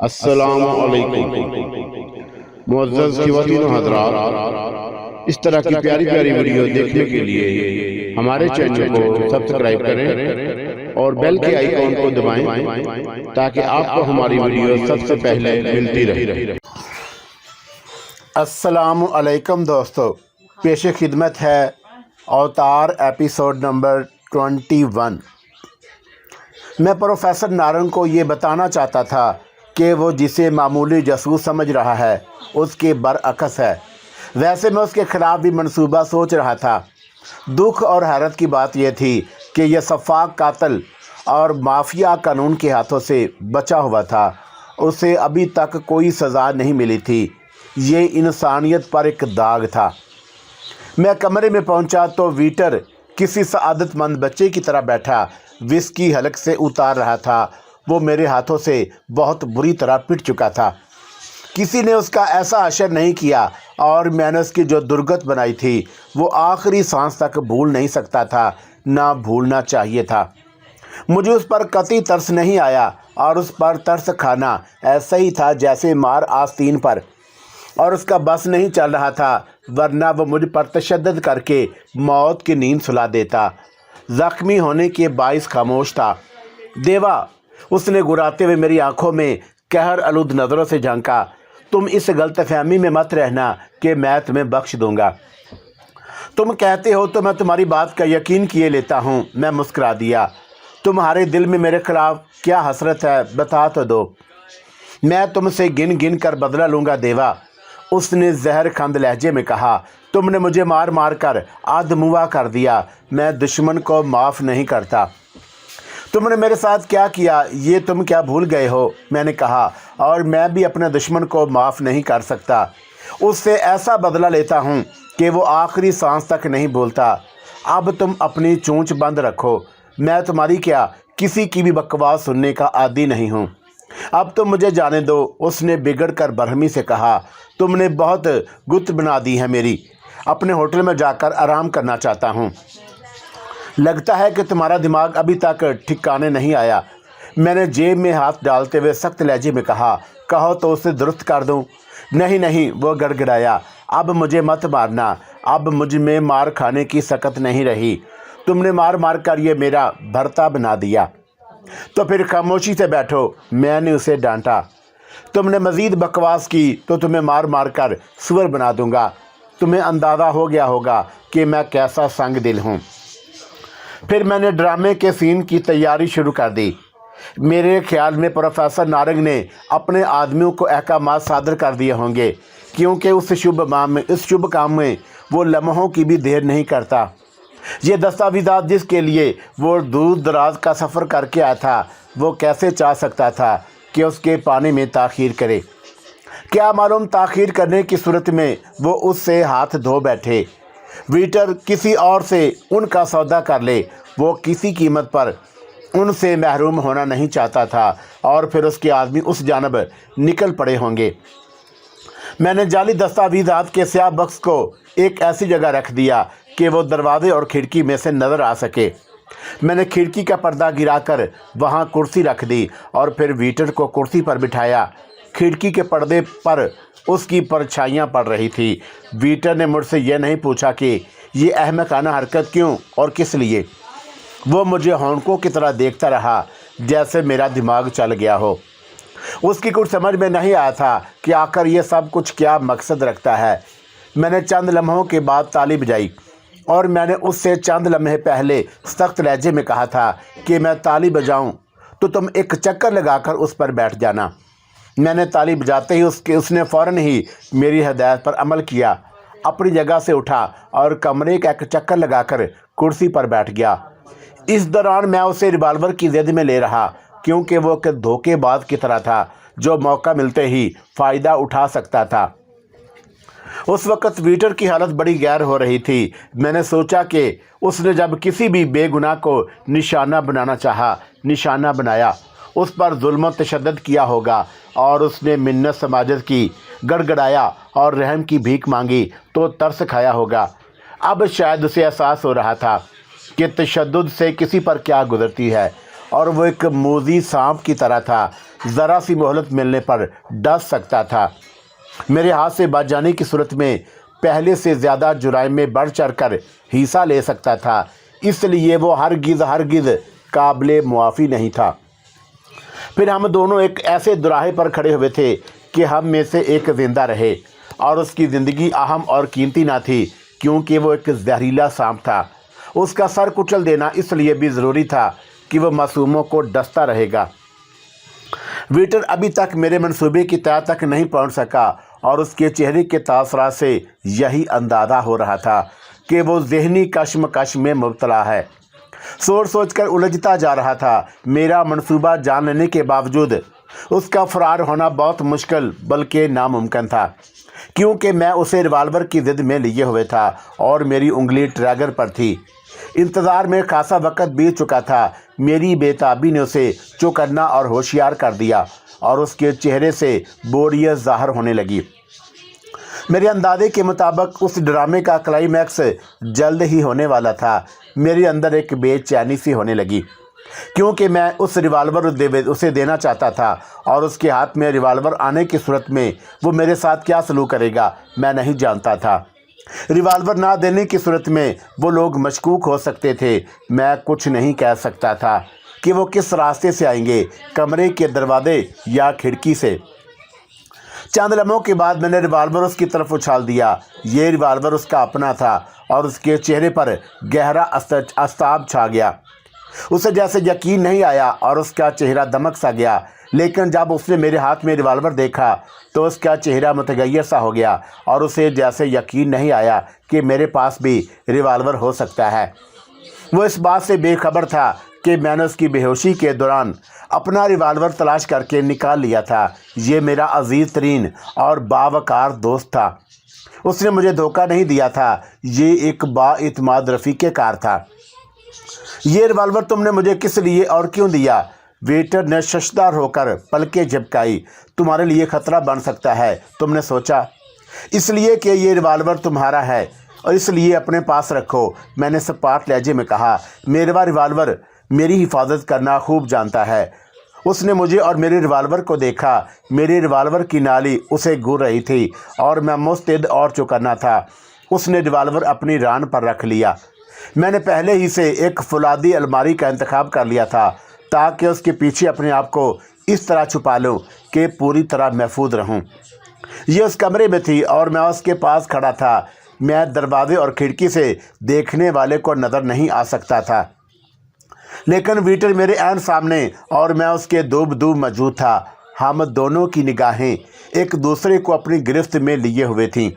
السلام علیکم معزز خواتین و حضرات، اس طرح کی پیاری پیاری ویڈیو دیکھنے کے لیے ہمارے چینل کو سبسکرائب کریں اور بیل کے آئیکن کو دبائیں تاکہ آپ کو ہماری ویڈیو سب سے پہلے ملتی رہے۔ السلام علیکم دوستو، پیش خدمت ہے اوتار ایپیسوڈ نمبر 21۔ میں پروفیسر نارنگ کو یہ بتانا چاہتا تھا کہ وہ جسے معمولی جاسوس سمجھ رہا ہے اس کے برعکس ہے۔ ویسے میں اس کے خلاف بھی منصوبہ سوچ رہا تھا۔ دکھ اور حیرت کی بات یہ تھی کہ یہ سفاک قاتل اور مافیا قانون کے ہاتھوں سے بچا ہوا تھا۔ اسے ابھی تک کوئی سزا نہیں ملی تھی۔ یہ انسانیت پر ایک داغ تھا۔ میں کمرے میں پہنچا تو ویٹر کسی سعادت مند بچے کی طرح بیٹھا وسکی حلق سے اتار رہا تھا۔ وہ میرے ہاتھوں سے بہت بری طرح پٹ چکا تھا۔ کسی نے اس کا ایسا اشر نہیں کیا اور میں نے اس کی جو درگت بنائی تھی وہ آخری سانس تک بھول نہیں سکتا تھا، نہ بھولنا چاہیے تھا۔ مجھے اس پر قطعی ترس نہیں آیا اور اس پر ترس کھانا ایسا ہی تھا جیسے مار آستین پر، اور اس کا بس نہیں چل رہا تھا، ورنہ وہ مجھ پر تشدد کر کے موت کی نیند سلا دیتا۔ زخمی ہونے کے باعث خاموش تھا۔ دیوا، اس نے گراتے ہوئے میری آنکھوں میں قہر آلود نظروں سے جھانکا۔ تم اس غلط فہمی میں مت رہنا کہ میں تمہیں بخش دوں گا۔ تم کہتے ہو تو میں تمہاری بات کا یقین کیے لیتا ہوں۔ میں مسکرا دیا۔ تمہارے دل میں میرے خلاف کیا حسرت ہے بتا تو دو۔ میں تم سے گن گن کر بدلہ لوں گا دیوا، اس نے زہر کھند لہجے میں کہا۔ تم نے مجھے مار مار کر آدموا کر دیا۔ میں دشمن کو معاف نہیں کرتا۔ تم نے میرے ساتھ کیا کیا یہ تم کیا بھول گئے ہو؟ میں نے کہا، اور میں بھی اپنے دشمن کو معاف نہیں کر سکتا۔ اس سے ایسا بدلہ لیتا ہوں کہ وہ آخری سانس تک نہیں بولتا۔ اب تم اپنی چونچ بند رکھو۔ میں تمہاری کیا کسی کی بھی بکواس سننے کا عادی نہیں ہوں۔ اب تم مجھے جانے دو، اس نے بگڑ کر برہمی سے کہا۔ تم نے بہت گت بنا دی ہے میری۔ اپنے ہوٹل میں جا کر آرام کرنا چاہتا ہوں۔ لگتا ہے کہ تمہارا دماغ ابھی تک ٹھکانے نہیں آیا۔ میں نے جیب میں ہاتھ ڈالتے ہوئے سخت لہجے میں کہا۔ کہو تو اسے درست کر دوں؟ نہیں نہیں، وہ گڑ گڑایا۔ اب مجھے مت مارنا۔ اب مجھ میں مار کھانے کی سکت نہیں رہی۔ تم نے مار مار کر یہ میرا بھرتا بنا دیا۔ تو پھر خاموشی سے بیٹھو، میں نے اسے ڈانٹا۔ تم نے مزید بکواس کی تو تمہیں مار مار کر سور بنا دوں گا۔ تمہیں اندازہ ہو گیا ہوگا کہ میں کیسا سنگ دل ہوں۔ پھر میں نے ڈرامے کے سین کی تیاری شروع کر دی۔ میرے خیال میں پروفیسر نارنگ نے اپنے آدمیوں کو احکامات صادر کر دیے ہوں گے، کیونکہ اس شبھ کام میں وہ لمحوں کی بھی دیر نہیں کرتا۔ یہ دستاویزات جس کے لیے وہ دور دراز کا سفر کر کے آیا تھا، وہ کیسے چاہ سکتا تھا کہ اس کے پانے میں تاخیر کرے؟ کیا معلوم تاخیر کرنے کی صورت میں وہ اس سے ہاتھ دھو بیٹھے۔ ویٹر کسی اور سے ان کا سودا کر لے، وہ کسی قیمت پر ان سے محروم ہونا نہیں چاہتا تھا، اور پھر اس کے آدمی اس جانب نکل پڑے ہوں گے۔ میں نے جعلی دستاویزات کے سیاہ بکس کو ایک ایسی جگہ رکھ دیا کہ وہ دروازے اور کھڑکی میں سے نظر آ سکے۔ میں نے کھڑکی کا پردہ گرا کر وہاں کرسی رکھ دی اور پھر ویٹر کو کرسی پر بٹھایا۔ کھڑکی کے پردے پر اس کی پرچھائیاں پڑ رہی تھی۔ ویٹر نے مجھ سے یہ نہیں پوچھا کہ یہ احمقانہ حرکت کیوں اور کس لیے۔ وہ مجھے ہونکوں کی طرح دیکھتا رہا جیسے میرا دماغ چل گیا ہو۔ اس کی کچھ سمجھ میں نہیں آیا تھا کہ آخر یہ سب کچھ کیا مقصد رکھتا ہے۔ میں نے چند لمحوں کے بعد تالی بجائی، اور میں نے اس سے چند لمحے پہلے سخت لہجے میں کہا تھا کہ میں تالی بجاؤں تو تم ایک چکر لگا کر اس پر بیٹھ جانا۔ میں نے تالی بجاتے ہی اس نے فوراً ہی میری ہدایت پر عمل کیا، اپنی جگہ سے اٹھا اور کمرے کا ایک چکر لگا کر کرسی پر بیٹھ گیا۔ اس دوران میں اسے ریوالور کی زد میں لے رہا، کیونکہ وہ ایک دھوکے باز کی طرح تھا جو موقع ملتے ہی فائدہ اٹھا سکتا تھا۔ اس وقت ویٹر کی حالت بڑی غیر ہو رہی تھی۔ میں نے سوچا کہ اس نے جب کسی بھی بے گناہ کو نشانہ بنانا چاہا، نشانہ بنایا، اس پر ظلم و تشدد کیا ہوگا، اور اس نے منت سماجت کی، گڑ گڑایا اور رحم کی بھیک مانگی تو ترس کھایا ہوگا۔ اب شاید اسے احساس ہو رہا تھا کہ تشدد سے کسی پر کیا گزرتی ہے، اور وہ ایک موذی سانپ کی طرح تھا ज़रा सी मोहलत मिलने पर डस सकता था। मेरे हाथ से बच जाने की सूरत में पहले से ज़्यादा जुराइम में बढ़ चढ़ कर हिस्सा ले सकता था, इसलिए वो हरगिज़ काबिल मुआफ़ी नहीं था। फिर हम दोनों एक ऐसे दुराहे पर खड़े हुए थे कि हम में से एक ज़िंदा रहे और उसकी ज़िंदगी अहम और कीमती ना थी, क्योंकि वो एक जहरीला सांप था। उसका सर कुचल देना इसलिए भी ज़रूरी था कि वह मासूमों को डसता रहेगा। वीटर अभी तक मेरे मंसूबे की तह तक नहीं पहुंच सका और उसके चेहरे के तासरात से यही अंदाज़ा हो रहा था कि वो ज़हनी कश्मकश में मुब्तला है। सोच कर उलझता जा रहा था। मेरा मंसूबा जान लेने के बावजूद उसका फरार होना बहुत मुश्किल बल्कि नामुमकिन था, क्योंकि मैं उसे रिवाल्वर की ज़िद में लिए हुए था और मेरी उंगली ट्रैगर पर थी। इंतज़ार में खासा वक्त बीत चुका था। मेरी बेताबी ने उसे चौकन्ना और होशियार कर दिया और उसके चेहरे से बोरियत ज़ाहिर होने लगी। मेरे अंदाजे के मुताबिक उस ड्रामे का क्लाइमैक्स जल्द ही होने वाला था। मेरे अंदर एक बेचैनी सी होने लगी, क्योंकि मैं उस रिवाल्वर उसे देना चाहता था और उसके हाथ में रिवाल्वर आने की सूरत में वो मेरे साथ क्या सलूक करेगा मैं नहीं जानता था। रिवाल्वर ना देने की सूरत में वो लोग मशकूक हो सकते थे। मैं कुछ नहीं कह सकता था कि वो किस रास्ते से आएंगे, कमरे के दरवाजे या खिड़की से। चंद लम्हों के बाद मैंने रिवाल्वर उसकी तरफ उछाल दिया। ये रिवाल्वर उसका अपना था और उसके चेहरे पर गहरा अस्ताब छा गया। उसे जैसे यकीन नहीं आया और उसका चेहरा दमक सा गया, लेकिन जब उसने मेरे हाथ में रिवाल्वर देखा तो उसका चेहरा मुतगय्यर सा हो गया और उसे जैसे यकीन नहीं आया कि मेरे पास भी रिवाल्वर हो सकता है। वो इस बात से बेखबर था कि मैंने उसकी बेहोशी के दौरान अपना रिवाल्वर तलाश करके निकाल लिया था। ये मेरा अजीज़ तरीन और बावकार दोस्त था। उसने मुझे धोखा नहीं दिया था। ये एक बाइतमाद रफ़ीक़े कार था। ये रिवाल्वर तुमने मुझे किस लिए और क्यों दिया? वेटर ने शशदार होकर पलकें झपकाई। तुम्हारे लिए ख़तरा बन सकता है, तुमने सोचा? इसलिए कि ये रिवाल्वर तुम्हारा है और इसलिए अपने पास रखो, मैंने सपाट लहजे में कहा। मेरा रिवाल्वर मेरी हिफाजत करना खूब जानता है। उसने मुझे और मेरे रिवाल्वर को देखा। मेरे रिवाल्वर की नाली उसे घूर रही थी और मैं मुस्तैद और चौकन्ना था। उसने रिवाल्वर अपनी रान पर रख लिया। मैंने पहले ही से एक फुलादी अलमारी का इंतखाब कर लिया था ताकि उसके पीछे अपने आप को इस तरह छुपा लूँ कि पूरी तरह महफूज रहूँ। ये उस कमरे में थी और मैं उसके पास खड़ा था। मैं दरवाजे और खिड़की से देखने वाले को नज़र नहीं आ सकता था, लेकिन वीटर मेरे ऐन सामने और मैं उसके दूब मौजूद था। हम दोनों की निगाहें एक दूसरे को अपनी गिरफ्त में लिए हुए थीं।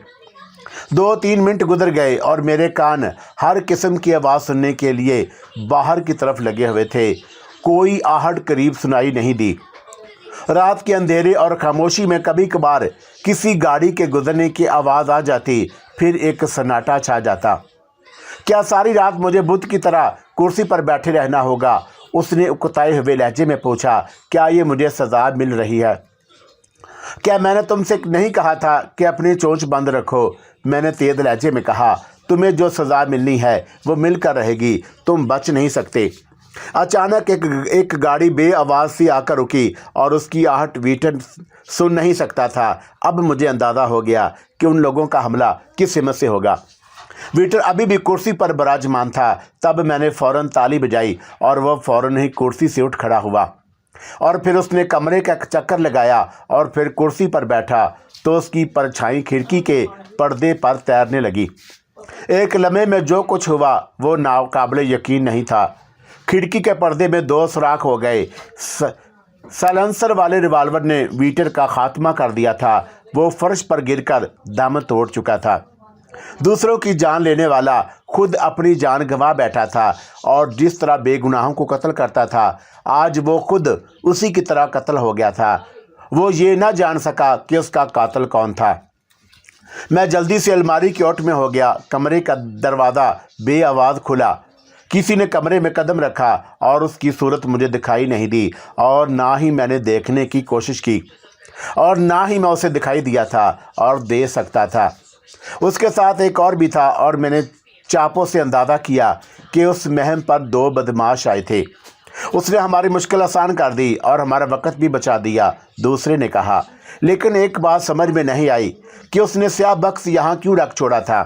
2-3 मिनट गुजर गए और मेरे कान हर किस्म की आवाज़ सुनने के लिए बाहर की तरफ लगे हुए थे। कोई आहट करीब सुनाई नहीं दी। रात के अंधेरे और खामोशी में कभी कभार किसी गाड़ी के गुजरने की आवाज़ आ जाती, फिर एक सन्नाटा छा जाता। क्या सारी रात मुझे बुत की तरह कुर्सी पर बैठे रहना होगा? उसने उकताए हुए लहजे में पूछा। क्या ये मुझे सज़ा मिल रही है? क्या मैंने तुमसे नहीं कहा था कि अपनी चोंच बंद रखो? मैंने तेज लहजे में कहा। तुम्हें जो सज़ा मिलनी है वो मिलकर रहेगी, तुम बच नहीं सकते। अचानक एक गाड़ी बेआवाज़ सी आकर रुकी और उसकी आहट वीटर सुन नहीं सकता था। अब मुझे अंदाज़ा हो गया कि उन लोगों का हमला किस हिम्मत से होगा। वीटर अभी भी कुर्सी पर विराजमान था। तब मैंने फ़ौरन ताली बजाई और वह फ़ौरन ही कुर्सी से उठ खड़ा हुआ और फिर उसने कमरे का चक्कर लगाया और फिर कुर्सी पर बैठा तो उसकी परछाई खिड़की के पर्दे पर तैरने लगी। एक लम्हे में जो कुछ हुआ वो नाकाबिले यकीन नहीं था। खिड़की के पर्दे में 2 सुराख हो गए। साइलेंसर वाले रिवाल्वर ने वीटर का खात्मा कर दिया था। वो फर्श पर गिरकर दम तोड़ चुका था। दूसरों की जान लेने वाला खुद अपनी जान गंवा बैठा था और जिस तरह बेगुनाहों को कत्ल करता था, आज वो खुद उसी की तरह कत्ल हो गया था। वो ये ना जान सका कि उसका कातिल कौन था। मैं जल्दी से अलमारी की ओट में हो गया। कमरे का दरवाज़ा बेआवाज़ खुला। किसी ने कमरे में कदम रखा और उसकी सूरत मुझे दिखाई नहीं दी और ना ही मैंने देखने की कोशिश की और ना ही मैं उसे दिखाई दिया था और दे सकता था। उसके साथ एक और भी था और मैंने चापों से अंदाज़ा किया कि उस महम पर 2 बदमाश आए थे। उसने हमारी मुश्किल आसान कर दी और हमारा वक्त भी बचा दिया, दूसरे ने कहा। लेकिन एक बात समझ में नहीं आई कि उसने स्याह बक्स यहाँ क्यों रख छोड़ा था।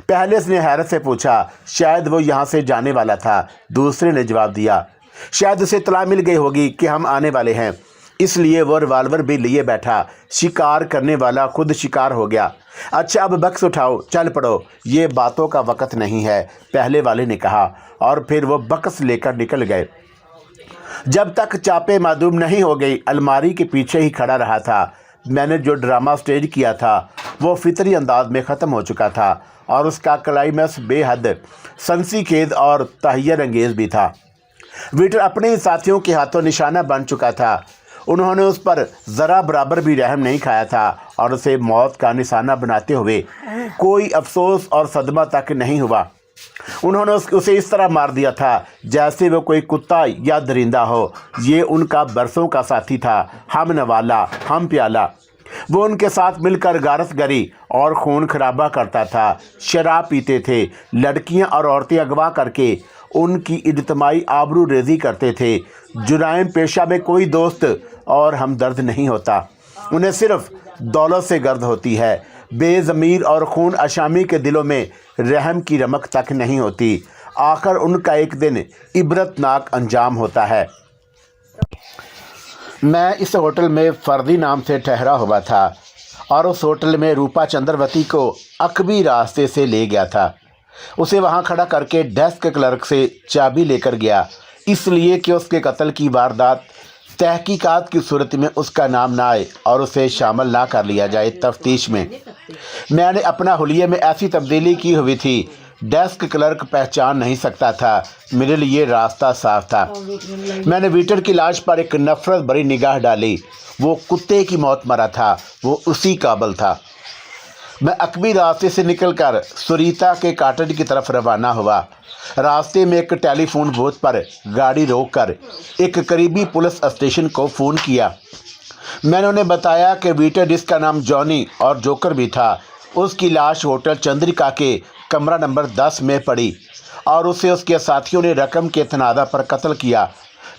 पहले उसने हैरत से पूछा, शायद वो यहाँ से जाने वाला था। दूसरे ने जवाब दिया, शायद उसे इत्तला मिल गई होगी कि हम आने वाले हैं, इसलिए वो रिवाल्वर भी लिए बैठा। शिकार करने वाला खुद शिकार हो गया। अच्छा, अब बक्स उठाओ, चल पड़ो, ये बातों का वक्त नहीं है, पहले वाले ने कहा, और फिर वो बक्स लेकर निकल गए। जब तक चापे मादूम नहीं हो गई, अलमारी के पीछे ही खड़ा रहा था। मैंने जो ड्रामा स्टेज किया था वो फितरी अंदाज में ख़त्म हो चुका था और उसका क्लाइमैक्स बेहद सनसीखेज और तहय्युर अंगेज़ भी था। वीटर अपने ही साथियों के हाथों निशाना बन चुका था। उन्होंने उस पर ज़रा बराबर भी रहम नहीं खाया था और उसे मौत का निशाना बनाते हुए कोई अफसोस और सदमा तक नहीं हुआ। उन्होंने उसे इस तरह मार दिया था जैसे वो कोई कुत्ता या दरिंदा हो। ये उनका बरसों का साथी था, हम नवाला, हम प्याला। वो उनके साथ मिलकर गारत गरी और खून खराबा करता था, शराब पीते थे, लड़कियां और औरतें अगवा करके उनकी इज्तिमाई आबरू रेजी करते थे। जुराइम पेशा में कोई दोस्त और हमदर्द नहीं होता, उन्हें सिर्फ दौलत से गर्द होती है। बेज़मीर और खून अशामी के दिलों में रहम की रमक तक नहीं होती। आखिर उनका एक दिन इबरतनाक अंजाम होता है। मैं इस होटल में फर्दी नाम से ठहरा हुआ था और उस होटल में रूपा चंद्रवती को अकबी रास्ते से ले गया था। उसे वहां खड़ा करके डेस्क क्लर्क से चाबी लेकर गया, इसलिए कि उसके कत्ल की वारदात तहकीकात की सूरत में उसका नाम ना आए और उसे शामिल ना कर लिया जाए तफ्तीश में। मैंने अपना हुलिये में ऐसी तब्दीली की हुई थी, डेस्क क्लर्क पहचान नहीं सकता था। मेरे लिए रास्ता साफ था। मैंने वीटर की लाश पर एक नफरत भरी निगाह डाली। वो कुत्ते की मौत मरा था, वो उसी काबल था। मैं अकबी रास्ते से निकलकर सुरीता के कॉटेज की तरफ रवाना हुआ। रास्ते में एक टेलीफोन बूथ पर गाड़ी रोककर एक करीबी पुलिस स्टेशन को फ़ोन किया। मैंने उन्हें बताया कि वीटर, जिसका नाम जॉनी और जोकर भी था, उसकी लाश होटल चंद्रिका के कमरा नंबर 10 में पड़ी और उसे उसके साथियों ने रकम के तनाज़ा पर कत्ल किया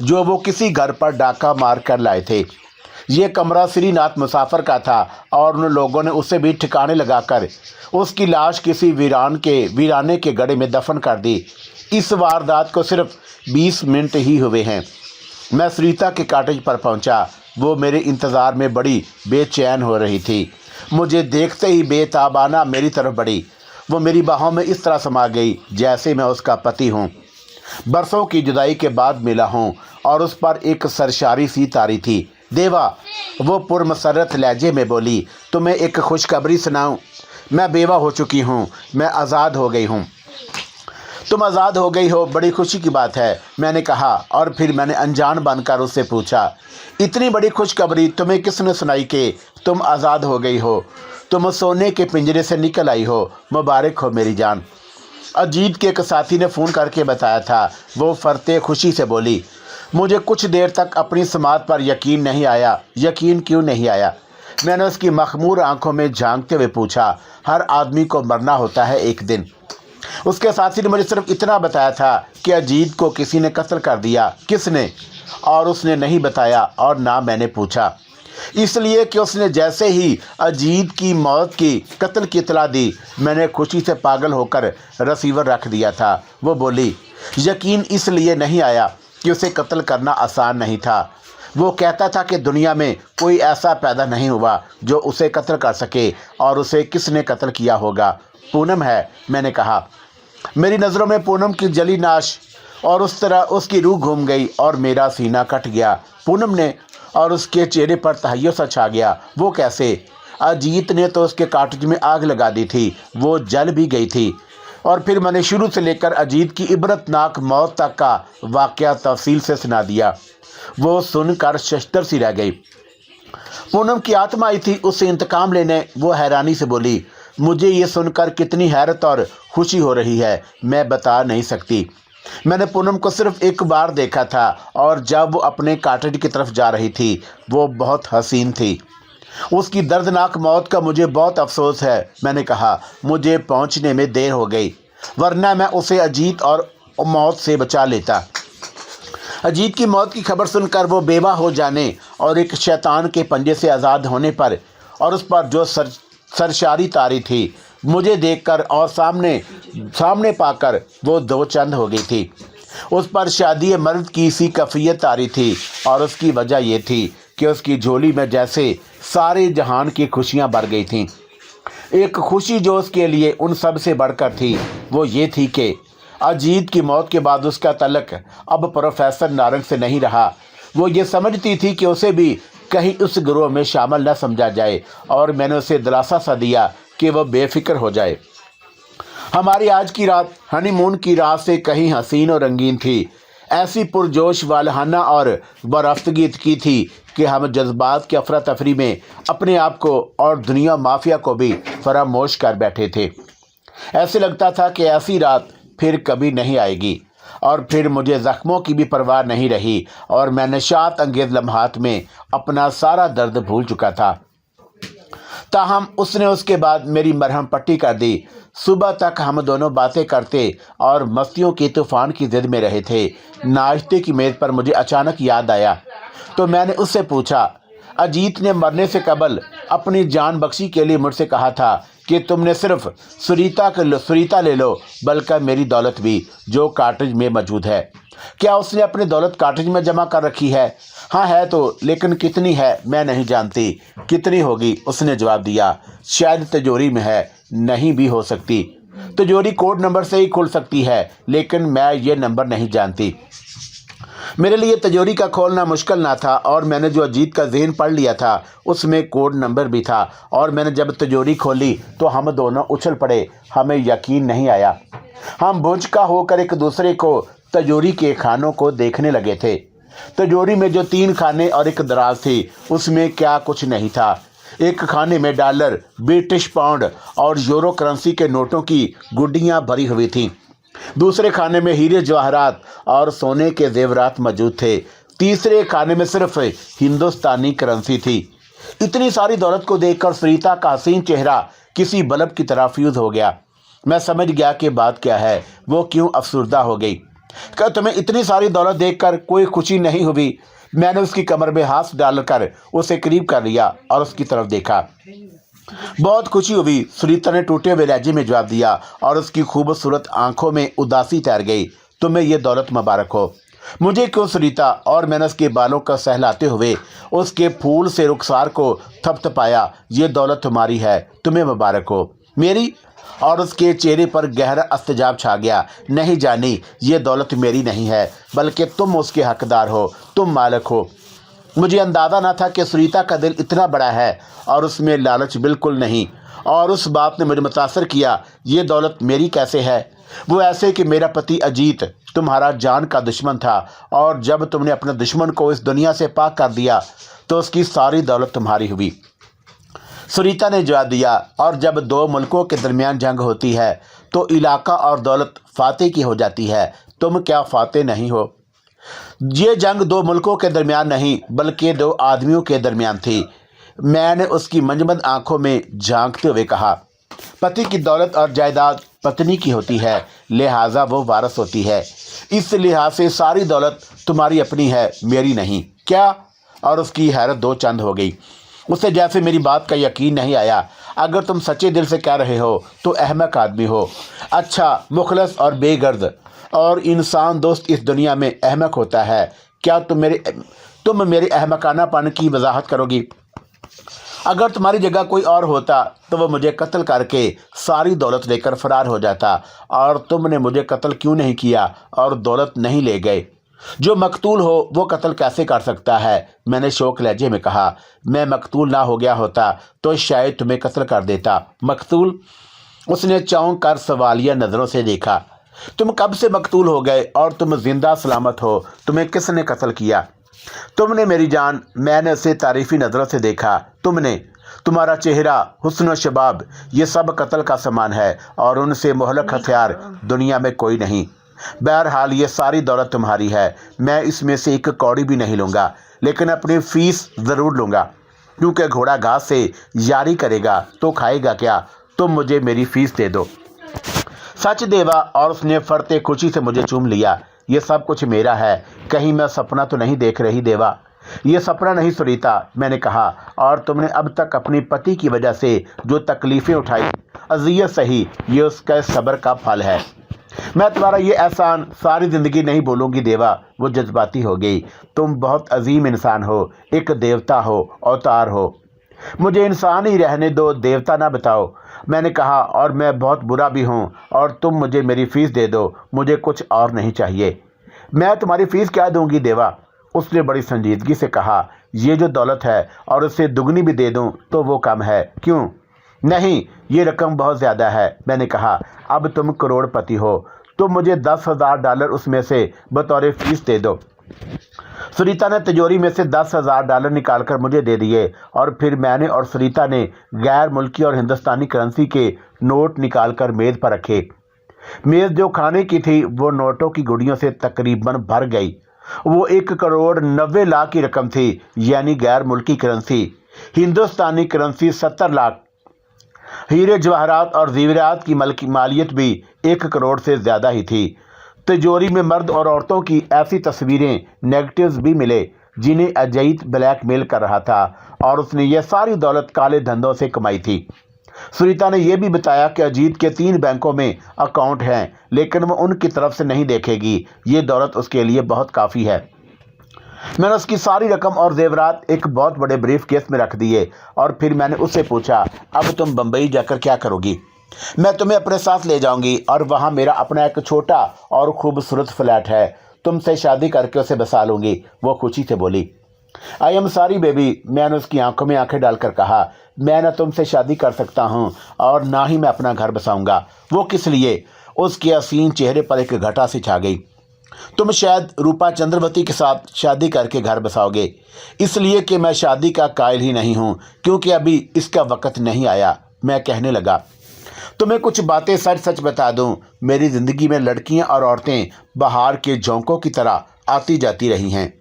जो वो किसी घर पर डाका मार कर लाए थे। ये कमरा श्रीनाथ मुसाफर का था और उन लोगों ने उसे भी ठिकाने लगाकर उसकी लाश किसी वीराने के गड्ढे में दफन कर दी। इस वारदात को सिर्फ 20 मिनट ही हुए हैं। मैं सुरीता के कॉटेज पर पहुंचा। वो मेरे इंतज़ार में बड़ी बेचैन हो रही थी। मुझे देखते ही बेताबाना मेरी तरफ बढ़ी। वो मेरी बाहों में इस तरह समा गई जैसे मैं उसका पति हूँ, बरसों की जुदाई के बाद मिला हूँ, और उस पर एक सरशारी सी तारी थी। देवा, वो पुरमसरत लहजे में बोली, तुम्हें एक खुशखबरी सुनाऊं? मैं बेवा हो चुकी हूँ, मैं आज़ाद हो गई हूँ। तुम आज़ाद हो गई हो, बड़ी खुशी की बात है, मैंने कहा, और फिर मैंने अनजान बनकर उससे पूछा, इतनी बड़ी खुशखबरी तुम्हें किसने सुनाई कि तुम आज़ाद हो गई हो? तुम सोने के पिंजरे से निकल आई हो, मुबारक हो मेरी जान। अजीत के एक साथी ने फ़ोन करके बताया था। वो फरते खुशी से बोली। मुझे कुछ देर तक अपनी समात पर यकीन नहीं आया। यकीन क्यों नहीं आया? मैंने उसकी मखमूर आंखों में झांकते हुए पूछा। हर आदमी को मरना होता है एक दिन। उसके साथी ने मुझे सिर्फ इतना बताया था कि अजीत को किसी ने कत्ल कर दिया। किसने? और उसने नहीं बताया और ना मैंने पूछा, इसलिए कि उसने जैसे ही अजीत की मौत की कत्ल की इतला दी, मैंने खुशी से पागल होकर रिसीवर रख दिया था। वो बोली, यकीन इसलिए नहीं आया कि उसे कत्ल करना आसान नहीं था। वो कहता था कि दुनिया में कोई ऐसा पैदा नहीं हुआ जो उसे कत्ल कर सके, और उसे किसने कत्ल किया होगा? पूनम है, मैंने कहा। मेरी नज़रों में पूनम की जली नाश और उस तरह उसकी रूह घूम गई और मेरा सीना कट गया। पूनम ने, और उसके चेहरे पर तहय्युर सा छा गया। वो कैसे? अजीत ने तो उसके कॉटेज में आग लगा दी थी, वो जल भी गई थी। और फिर मैंने शुरू से लेकर अजीत की इबरतनाक मौत तक का वाक़या तफसील से सुना दिया। वो सुनकर शशदर सी रह गई। पूनम की आत्मा आई थी उससे इंतकाम लेने। वो हैरानी से बोली, मुझे ये सुनकर कितनी हैरत और खुशी हो रही है, मैं बता नहीं सकती। मैंने पूनम को सिर्फ एक बार देखा था, और जब वो अपने कॉटेज की तरफ जा रही थी, वो बहुत हसीन थी। उसकी दर्दनाक मौत का मुझे बहुत अफसोस है, मैंने कहा। मुझे पहुंचने में देर हो गई, वरना मैं उसे अजीत और मौत से बचा लेता। अजीत की मौत की खबर सुनकर वो बेवा हो जाने और एक शैतान के पंजे से आज़ाद होने पर और उस पर जो सरशारी तारी थी, मुझे देखकर और सामने पाकर वो दो चंद हो गई थी। उस पर शादी मर्द की सी कफियत तारी थी और उसकी वजह ये थी कि उसकी झोली में जैसे सारे जहान की खुशियाँ भर गई थीं। एक खुशी जो उसके लिए उन सब से बढ़कर थी वो ये थी कि अजीत की मौत के बाद उसका तल्लक अब प्रोफेसर नारंग से नहीं रहा। वो ये समझती थी कि उसे भी कहीं उस गिरोह में शामिल न समझा जाए और मैंने उसे दिलासा सा दिया कि वह बेफिक्र हो जाए। हमारी आज की रात हनीमून की रात से कहीं हसीन और रंगीन थी। ऐसी पुरजोश वालहाना और बरफ्तगी की थी कि हम जज्बात की अफरा तफरी में अपने आप को और दुनिया माफिया को भी फरामोश कर बैठे थे। ऐसे लगता था कि ऐसी रात फिर कभी नहीं आएगी और फिर मुझे ज़ख्मों की भी परवाह नहीं रही और मैं नशात अंगेज लम्हात में अपना सारा दर्द भूल चुका था। ताहम उसने उसके बाद मेरी मरहम पट्टी कर दी। सुबह तक हम दोनों बातें करते और मस्तियों के तूफान की जिद में रहे थे। नाश्ते की मेज़ पर मुझे अचानक याद आया तो मैंने उससे पूछा, अजीत ने मरने से कबल अपनी जान बख्शी के लिए मुझसे कहा था कि तुमने सिर्फ सुरीता ले लो बल्कि मेरी दौलत भी जो कार्टेज में मौजूद है। क्या उसने अपनी दौलत कार्टेज में जमा कर रखी है? हाँ है तो, लेकिन कितनी है मैं नहीं जानती। कितनी होगी? उसने जवाब दिया, शायद तिजोरी में है, नहीं भी हो सकती। तिजोरी कोड नंबर से ही खुल सकती है लेकिन मैं ये नंबर नहीं जानती। मेरे लिए तिजोरी का खोलना मुश्किल ना था और मैंने जो अजीत का ज़हन पढ़ लिया था उसमें कोड नंबर भी था और मैंने जब तिजोरी खोली तो हम दोनों उछल पड़े। हमें यकीन नहीं आया। हम बुझका होकर एक दूसरे को तिजोरी के खानों को देखने लगे थे। तिजोरी में जो 3 खाने और एक दराज थी उसमें क्या कुछ नहीं था। एक खाने में डॉलर, ब्रिटिश पाउंड और यूरो करेंसी के नोटों की गुड्डियाँ भरी हुई थीं। दूसरे खाने में हीरे जवाहरात और सोने के जेवरात मौजूद थे। तीसरे खाने में सिर्फ हिंदुस्तानी करेंसी थी। इतनी सारी दौलत को देखकर सुरीता का हसीन चेहरा किसी बल्ब की तरह फ्यूज हो गया। मैं समझ गया कि बात क्या है, वो क्यों अफसुर्दा हो गई। क्या तुम्हें इतनी सारी दौलत देखकर कोई खुशी नहीं हुई? मैंने उसकी कमर में हाथ डालकर उसे करीब कर लिया और उसकी तरफ देखा। बहुत खुशी हुई, सुरीता ने टूटे हुए लहजे में जवाब दिया और उसकी खूबसूरत आंखों में उदासी तैर गई। तुम्हें यह दौलत मुबारक हो। मुझे क्यों सुरीता? और मैंने उसके बालों का सहलाते हुए उसके फूल से रुखसार को थपथपाया। ये दौलत तुम्हारी है, तुम्हें मुबारक हो। मेरी? और उसके चेहरे पर गहरा अस्तजाब छा गया। नहीं जानी, ये दौलत मेरी नहीं है बल्कि तुम उसके हकदार हो, तुम मालिक हो। मुझे अंदाज़ा न था कि सुरीता का दिल इतना बड़ा है और उसमें लालच बिल्कुल नहीं, और उस बात ने मुझे मुतासर किया। ये दौलत मेरी कैसे है? वो ऐसे कि मेरा पति अजीत तुम्हारा जान का दुश्मन था और जब तुमने अपने दुश्मन को इस दुनिया से पाक कर दिया तो उसकी सारी दौलत तुम्हारी हुई। सुरीता ने जवाब दिया, और जब 2 मुल्कों के दरमियान जंग होती है तो इलाका और दौलत फातेह की हो जाती है। तुम क्या फातेह नहीं हो? ये जंग 2 मुल्कों के दरमियान नहीं बल्कि 2 आदमियों के दरमियान थी। मैंने उसकी मंजमद आंखों में झांकते हुए कहा, पति की दौलत और जायदाद पत्नी की होती है, लिहाजा वो वारस होती है। इस लिहाज से सारी दौलत तुम्हारी अपनी है, मेरी नहीं। क्या? और उसकी हैरत 2 चंद हो गई। उसे जैसे मेरी बात का यकीन नहीं आया। अगर तुम सच्चे दिल से कह रहे हो तो अहमक आदमी हो। अच्छा, मुखलस और बेगर्द और इंसान दोस्त इस दुनिया में अहमक होता है। क्या तुम मेरे अहमकानापन की वजाहत करोगी? अगर तुम्हारी जगह कोई और होता तो वह मुझे कत्ल करके सारी दौलत लेकर फरार हो जाता, और तुमने मुझे कत्ल क्यों नहीं किया और दौलत नहीं ले गए? जो मकतूल हो वो कत्ल कैसे कर सकता है? मैंने शौक लहजे में कहा। मैं मकतूल ना हो गया होता तो शायद तुम्हें कत्ल कर देता। मकतूल? उसने चौंक कर सवालिया नज़रों से देखा। तुम कब से मकतूल हो गए और तुम जिंदा सलामत हो? तुम्हें किसने कत्ल किया? तुमने मेरी जान। मैंने उसे तारीफी नज़रों से देखा। तुम्हारा चेहरा, हुस्न और शबाब, ये सब कत्ल का सामान है और उनसे मोहलक हथियार दुनिया में कोई नहीं। बहरहाल ये सारी दौलत तुम्हारी है। मैं इसमें से एक कौड़ी भी नहीं लूँगा, लेकिन अपनी फ़ीस ज़रूर लूँगा, क्योंकि घोड़ा घास से यारी करेगा तो खाएगा क्या? तुम मुझे मेरी फ़ीस दे दो। सच देवा। और उसने फरते खुशी से मुझे चूम लिया। ये सब कुछ मेरा है, कहीं मैं सपना तो नहीं देख रही देवा? ये सपना नहीं सुनीता, मैंने कहा, और तुमने अब तक अपने पति की वजह से जो तकलीफ़ें उठाई, अज़ियत सही, ये उसका सब्र का फल है। मैं तुम्हारा ये एहसान सारी ज़िंदगी नहीं भूलूंगी देवा। वो जज्बाती हो गई। तुम बहुत अजीम इंसान हो, एक देवता हो, अवतार हो। मुझे इंसान ही रहने दो, देवता ना बताओ, मैंने कहा, और मैं बहुत बुरा भी हूँ, और तुम मुझे मेरी फ़ीस दे दो, मुझे कुछ और नहीं चाहिए। मैं तुम्हारी फ़ीस क्या दूंगी देवा? उसने बड़ी संजीदगी से कहा, ये जो दौलत है और उससे दुगनी भी दे दूं तो वो कम है। क्यों? नहीं, ये रकम बहुत ज़्यादा है, मैंने कहा। अब तुम करोड़पति हो, तुम मुझे $10,000 उसमें से बतौर फीस दे दो। सुनीता ने तिजोरी में से $10,000 निकालकर मुझे दे दिए, और फिर मैंने और सुनीता ने गैर मुल्की और हिंदुस्तानी करेंसी के नोट निकालकर मेज़ पर रखे। मेज़ जो खाने की थी वो नोटों की गुड़ियों से तकरीबन भर गई। वो 1,90,00,000 की रकम थी, यानी गैर मुल्की करेंसी। हिंदुस्तानी करेंसी 70 लाख। हीरे जवाहरात और ज़ेवरात की मालियत भी 1 करोड़ से ज़्यादा ही थी। तिजोरी में मर्द और औरतों की ऐसी तस्वीरें, नेगेटिव्स भी मिले जिन्हें अजीत ब्लैकमेल कर रहा था, और उसने यह सारी दौलत काले धंधों से कमाई थी। सुनीता ने यह भी बताया कि अजीत के 3 बैंकों में अकाउंट हैं, लेकिन वो उनकी तरफ से नहीं देखेगी। ये दौलत उसके लिए बहुत काफ़ी है। मैंने उसकी सारी रकम और जेवरात एक बहुत बड़े ब्रीफ केस में रख दिए, और फिर मैंने उससे पूछा, अब तुम बम्बई जाकर क्या करोगी? मैं तुम्हें अपने साथ ले जाऊंगी, और वहाँ मेरा अपना एक छोटा और खूबसूरत फ्लैट है, तुमसे शादी करके उसे बसा लूँगी। वो खुशी से बोली। आई एम सॉरी बेबी, मैंने उसकी आंखों में आंखें डालकर कहा, मैं न तुमसे शादी कर सकता हूँ और ना ही मैं अपना घर बसाऊंगा। वो किस लिए? उसके हसीन चेहरे पर एक घटा सी छा गई। तुम शायद रूपा चंद्रवती के साथ शादी करके घर बसाओगे, इसलिए कि मैं शादी का कायल ही नहीं हूँ, क्योंकि अभी इसका वक्त नहीं आया। मैं कहने लगा, तुम्हें कुछ बातें सच सच बता दूं, मेरी ज़िंदगी में लड़कियां और औरतें बहार के झोंकों की तरह आती जाती रही हैं।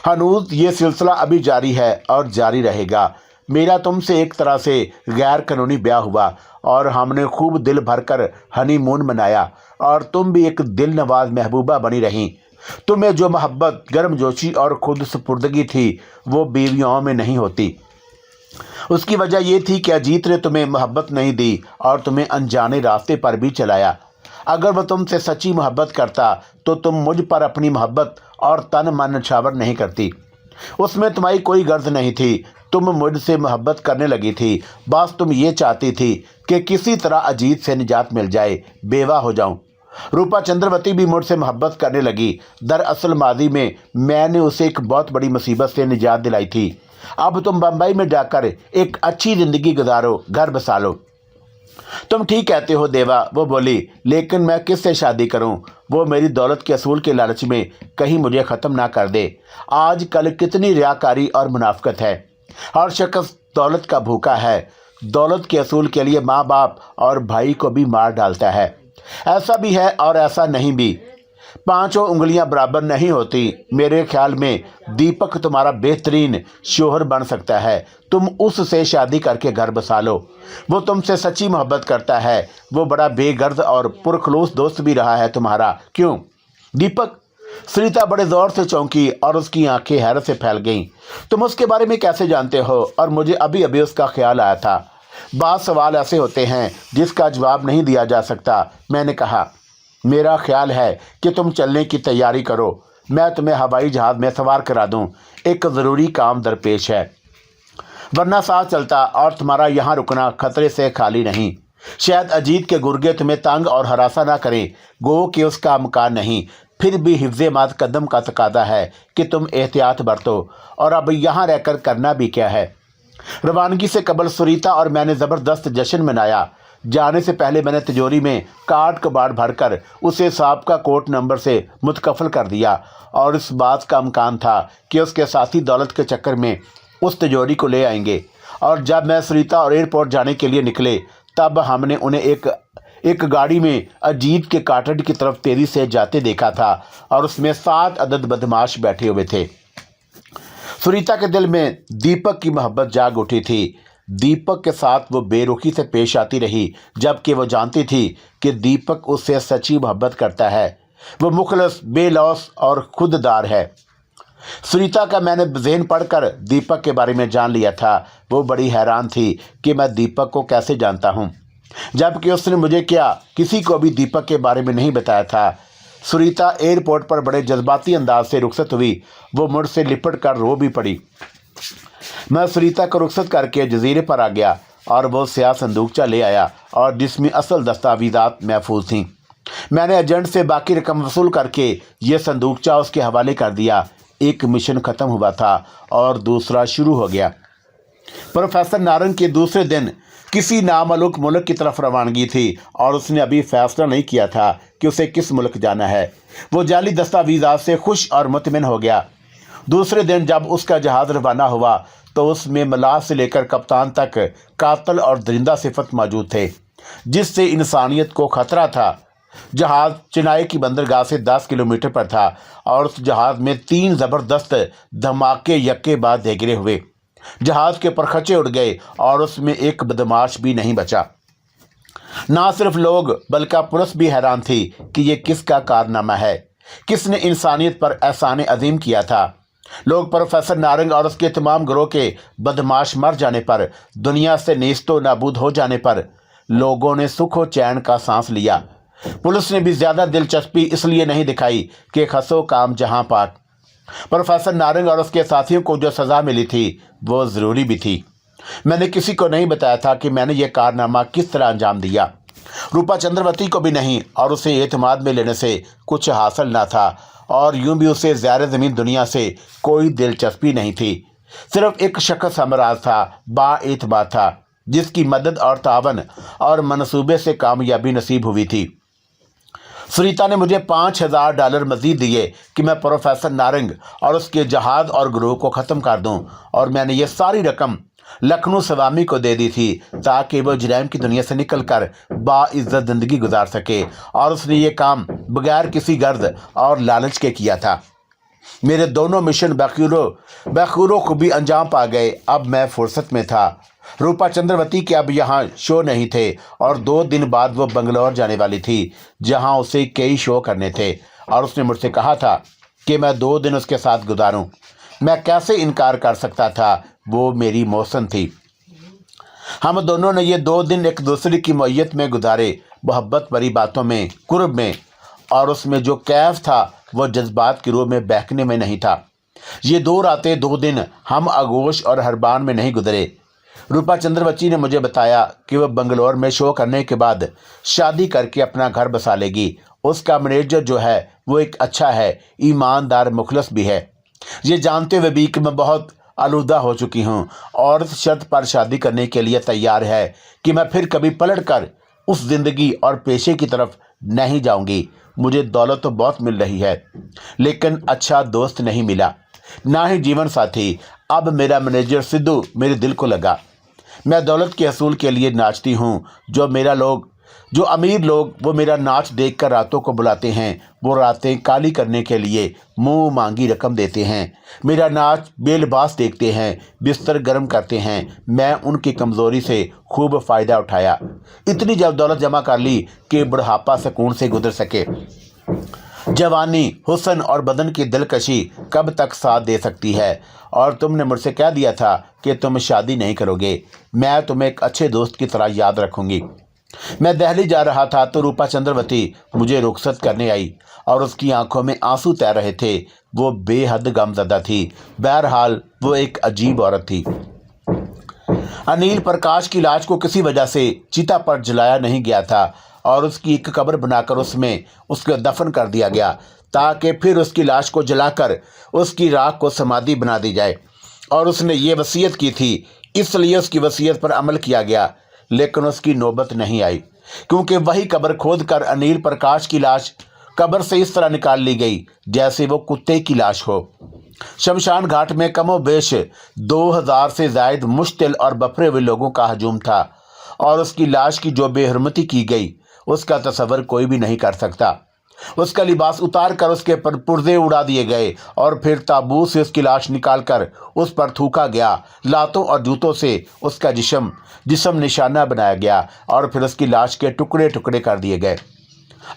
हनूज ये सिलसिला अभी जारी है और जारी रहेगा। मेरा तुमसे एक तरह से गैर कानूनी ब्याह हुआ, और हमने खूब दिल भरकर हनीमून मनाया, और तुम भी एक दिल नवाज महबूबा बनी रहीं। तुम्हें जो मोहब्बत, गर्मजोशी और खुद सुपुर्दगी थी, वो बीवियों में नहीं होती। उसकी वजह ये थी कि अजीत ने तुम्हें मोहब्बत नहीं दी और तुम्हें अनजाने रास्ते पर भी चलाया। अगर वह तुमसे सच्ची मोहब्बत करता तो तुम मुझ पर अपनी मोहब्बत और तन मन न्यौछावर नहीं करती। उसमें तुम्हारी कोई गर्ज नहीं थी, तुम मुझसे मोहब्बत करने लगी थी। बस तुम ये चाहती थी कि किसी तरह अजीत से निजात मिल जाए, बेवा हो जाऊं। रूपा चंद्रवती भी मुझसे मोहब्बत करने लगी। दरअसल माजी में मैंने उसे एक बहुत बड़ी मुसीबत से निजात दिलाई थी। अब तुम बम्बई में जाकर एक अच्छी ज़िंदगी गुजारो, घर बसा लो। तुम ठीक कहते हो देवा, वो बोली, लेकिन मैं किससे शादी करूं? वो मेरी दौलत के असूल के लालच में कहीं मुझे ख़त्म ना कर दे। आज कल कितनी रियाकारी और मुनाफिकत है। हर शख्स दौलत का भूखा है। दौलत के असूल के लिए माँ बाप और भाई को भी मार डालता है। ऐसा भी है और ऐसा नहीं भी। 5 उंगलियां बराबर नहीं होती। मेरे ख्याल में दीपक तुम्हारा बेहतरीन शोहर बन सकता है। तुम उससे शादी करके घर बसा लो। वो तुमसे सच्ची मोहब्बत करता है। वो बड़ा बेगर्द और पुरखलूस दोस्त भी रहा है तुम्हारा। क्यों दीपक? सुनीता बड़े ज़ोर से चौंकी और उसकी आंखें हैरत से फैल गईं। तुम उसके बारे में कैसे जानते हो? और मुझे अभी अभी उसका ख्याल आया था। बात सवाल ऐसे होते हैं जिसका जवाब नहीं दिया जा सकता। मैंने कहा, मेरा ख्याल है कि तुम चलने की तैयारी करो। मैं तुम्हें हवाई जहाज़ में सवार करा दूं। एक ज़रूरी काम दरपेश है, वरना साथ चलता और तुम्हारा यहाँ रुकना खतरे से खाली नहीं। शायद अजीत के गुर्गे तुम्हें तंग और हरासा ना करें, गो कि उसका मकान नहीं। फिर भी हिफ्ज़े मात कदम का तकादा है कि तुम एहतियात बरतो। और अब यहाँ रहकर करना भी क्या है? रवानगी से कबल सुनीता और मैंने ज़बरदस्त जश्न मनाया। जाने से पहले मैंने तिजोरी में काट कबाड़ भरकर उसे साबका कोर्ट नंबर से मुतकफल कर दिया, और इस बात का इम्कान था कि उसके साथी दौलत के चक्कर में उस तिजोरी को ले आएंगे। और जब मैं सुनीता और एयरपोर्ट जाने के लिए निकले, तब हमने उन्हें एक गाड़ी में अजीत के काटड़ की तरफ तेज़ी से जाते देखा था, और उसमें 7 अदद बदमाश बैठे हुए थे। सुनीता के दिल में दीपक की मोहब्बत जाग उठी थी। दीपक के साथ वो बेरुखी से पेश आती रही, जबकि वो जानती थी कि दीपक उससे सच्ची मोहब्बत करता है। वो मुखलस, बेलौस और खुददार है। सुनीता का मैंने ज़हन पढ़कर दीपक के बारे में जान लिया था। वो बड़ी हैरान थी कि मैं दीपक को कैसे जानता हूँ, जबकि उसने मुझे क्या किसी को भी दीपक के बारे में नहीं बताया था। सुनीता एयरपोर्ट पर बड़े जज्बाती अंदाज से रुखसत हुई। वो मुझसे लिपट कर रो भी पड़ी। मैं सुनीता को रुखसत करके जजीरे पर आ गया और वो स्याह संदूकचा ले आया और जिसमें असल दस्तावेजात महफूज थीं। मैंने एजेंट से बाकी रकम वसूल करके ये संदूकचा उसके हवाले कर दिया। एक मिशन ख़त्म हुआ था और दूसरा शुरू हो गया। प्रोफेसर नारंग के दूसरे दिन किसी नामालूम मुल्क की तरफ रवानगी थी और उसने अभी फैसला नहीं किया था कि उसे किस मुल्क जाना है। वो जाली दस्तावेजात से खुश और मुतमिन हो गया। दूसरे दिन जब उसका जहाज़ रवाना हुआ तो उसमें मलाह से लेकर कप्तान तक कातल और दरिंदा सिफत मौजूद थे, जिससे इंसानियत को खतरा था। जहाज़ चेन्नई की बंदरगाह से 10 किलोमीटर पर था और उस जहाज़ में 3 ज़बरदस्त धमाके यक्के बाद देगिरे हुए। जहाज़ के परखचे उड़ गए और उसमें एक बदमाश भी नहीं बचा। ना सिर्फ लोग बल्कि पुलिस भी हैरान थी कि ये किसका कारनामा है, किसने इंसानियत पर एहसान अजीम किया था। लोग प्रोफेसर नारंग और उसके तमाम गिरोह के बदमाश मर जाने पर, दुनिया से नेस्तो नाबूद हो जाने पर लोगों ने सुख और चैन का सांस लिया। पुलिस ने भी ज़्यादा दिलचस्पी इसलिए नहीं दिखाई कि खसो काम जहां पाक। प्रोफेसर नारंग और उसके साथियों को जो सज़ा मिली थी वो ज़रूरी भी थी। मैंने किसी को नहीं बताया था कि मैंने ये कारनामा किस तरह अंजाम दिया। रूपा चंद्रवती को भी नहीं, और उसे एतमाद में लेने से कुछ हासिल ना था और यूं भी उसे ज़ाहिर ज़मीन दुनिया से कोई दिलचस्पी नहीं थी। सिर्फ एक शख्स हमराज था, बाएतमाद था, जिसकी मदद और तावन और मनसूबे से कामयाबी नसीब हुई थी। सुनीता ने मुझे $5000 मज़ीद दिए कि मैं प्रोफेसर नारंग और उसके जहाज़ और गिरोह को ख़त्म कर दूं, और मैंने ये सारी रकम लखनऊ सवामी को दे दी थी ताकि वो जराइम की दुनिया से निकलकर बाइज़्ज़त ज़िंदगी गुजार सके, और उसने ये काम बगैर किसी गर्द और लालच के किया था। मेरे दोनों मिशन बखूबी खूबी अंजाम पा गए। अब मैं फुर्सत में था। रूपा चंद्रवती के अब यहाँ शो नहीं थे और 2 दिन बाद वो बंगलौर जाने वाली थी, जहाँ उसे कई शो करने थे, और उसने मुझसे कहा था कि मैं 2 दिन उसके साथ गुजारूं। मैं कैसे इनकार कर सकता था, वो मेरी मौसम थी। हम दोनों ने ये 2 दिन एक दूसरे की मय्यत में गुजारे, मोहब्बत भरी बातों में, कुर्ब में, और उसमें जो कैफ था वो जज्बात की रूह में बहकने में नहीं था। ये 2 रातें 2 दिन हम आगोश और हरबान में नहीं गुजरे। रूपा चंद्रवती ने मुझे बताया कि वह बंगलौर में शो करने के बाद शादी करके अपना घर बसा लेगी। उसका मैनेजर जो है वो एक अच्छा है, ईमानदार, मुखलस भी है। ये जानते हुए भी कि मैं बहुत आलूदा हो चुकी हूँ और इस शर्त पर शादी करने के लिए तैयार है कि मैं फिर कभी पलट कर उस ज़िंदगी और पेशे की तरफ नहीं जाऊँगी। मुझे दौलत तो बहुत मिल रही है, लेकिन अच्छा दोस्त नहीं मिला, ना ही जीवन साथी। अब मेरा मैनेजर सिद्धू मेरे दिल को लगा। मैं दौलत के हसूल के लिए नाचती हूँ। जो अमीर लोग वो मेरा नाच देखकर रातों को बुलाते हैं, वो रातें काली करने के लिए मुंह मांगी रकम देते हैं। मेरा नाच बेलबास देखते हैं, बिस्तर गर्म करते हैं। मैं उनकी कमज़ोरी से खूब फ़ायदा उठाया। इतनी जब दौलत जमा कर ली कि बुढ़ापा सुकून से गुजर सके। जवानी, हुस्न और बदन की दिलकशी कब तक साथ दे सकती है? और तुमने मुझसे कह दिया था कि तुम शादी नहीं करोगे। मैं तुम्हें एक अच्छे दोस्त की तरह याद रखूंगी। मैं दिल्ली जा रहा था तो रूपा चंद्रवती मुझे रुखसत करने आई और उसकी आंखों में आंसू तैर रहे थे। वो बेहद गमज़दा थी। बहरहाल वो एक अजीब औरत थी। अनिल प्रकाश की लाश को किसी वजह से चिता पर जलाया नहीं गया था और उसकी एक कब्र बनाकर उसमें उसको दफन कर दिया गया, ताकि फिर उसकी लाश को जलाकर उसकी राख को समाधि बना दी जाए। और उसने ये वसीयत की थी, इसलिए उसकी वसीयत पर अमल किया गया। लेकिन उसकी नौबत नहीं आई, क्योंकि वही कब्र खोद कर अनिल प्रकाश की लाश कब्र से इस तरह निकाल ली गई जैसे वो कुत्ते की लाश हो। शमशान घाट में कमोबेश 2000 से ज़ायद मुश्तिल और बफरे हुए लोगों का हजूम था, और उसकी लाश की जो बेहरमती की गई उसका तसव्वुर कोई भी नहीं कर सकता। उसका लिबास उतार कर उसके पर पुर्जे उड़ा दिए गए और फिर ताबूत से उसकी लाश निकालकर उस पर थूका गया। लातों और जूतों से उसका जिस्म निशाना बनाया गया और फिर उसकी लाश के टुकड़े टुकड़े कर दिए गए।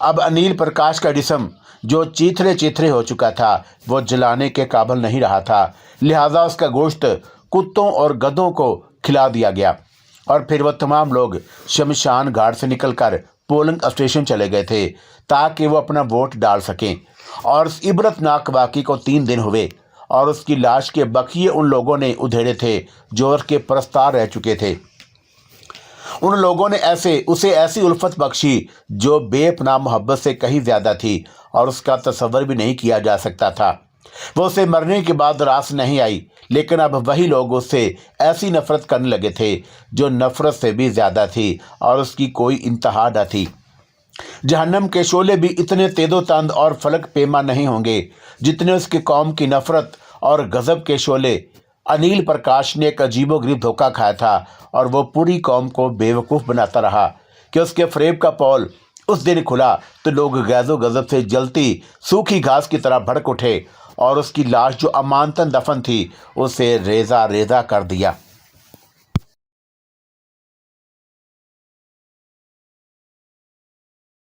अब अनिल प्रकाश का जिस्म जो चीथड़े चीथड़े हो चुका था वो जलाने के काबिल नहीं रहा था, लिहाजा उसका गोश्त कुत्तों और गधों को खिला दिया गया। और फिर वो तमाम लोग शमशान घाट से निकलकर पोलिंग स्टेशन चले गए थे ताकि वो अपना वोट डाल सकें। और इस इबरतनाक वाक़े को 3 दिन हुए और उसकी लाश के बकिए उन लोगों ने उधेड़े थे जो उसके परस्तार रह चुके थे। उन लोगों ने उसे ऐसी उल्फत बख्शी जो बेपनाह मोहब्बत से कहीं ज़्यादा थी और उसका तसव्वुर भी नहीं किया जा सकता था। वो उसे मरने के बाद रास नहीं आई, लेकिन अब वही लोग उससे ऐसी नफ़रत करने लगे थे जो नफ़रत से भी ज़्यादा थी और उसकी कोई इंतहा न थी। जहन्नम के शोले भी इतने तेदोतंद और फलक पेमा नहीं होंगे जितने उसकी कौम की नफ़रत और गज़ब के शोले। अनिल प्रकाश ने एक अजीबोगरीब धोखा खाया था और वो पूरी कौम को बेवकूफ़ बनाता रहा कि उसके फ़रेब का पोल उस दिन खुला तो लोग गैज़ो गज़ब से जलती सूखी घास की तरह भड़क उठे और उसकी लाश जो अमानतन दफन थी उसे रेज़ा रेज़ा कर दिया।